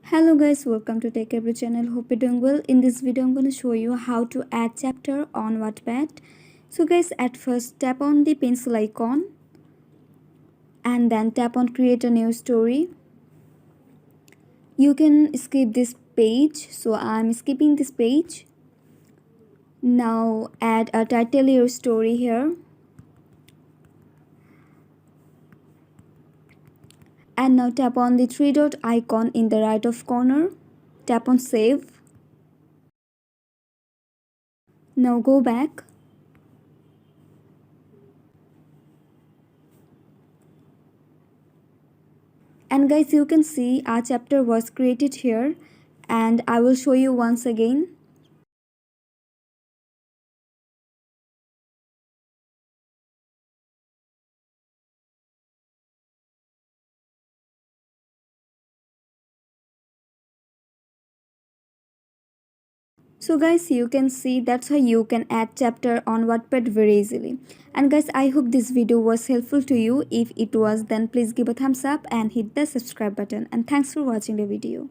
Hello guys, welcome to Techavro channel. Hope you're doing well. In this video, I'm going to show you how to add chapter on Wattpad. So guys, at first tap on the pencil icon and then tap on create a new story. You can skip this page, so I'm skipping this page. Now add a title your story here. And now tap on the three dot icon in the right of corner. Tap on save. Now go back. And guys, you can see our chapter was created here, and I will show you once again. So guys, you can see that's how you can add chapter on Wattpad very easily. And guys, I hope this video was helpful to you. If it was, then please give a thumbs up and hit the subscribe button. And thanks for watching the video.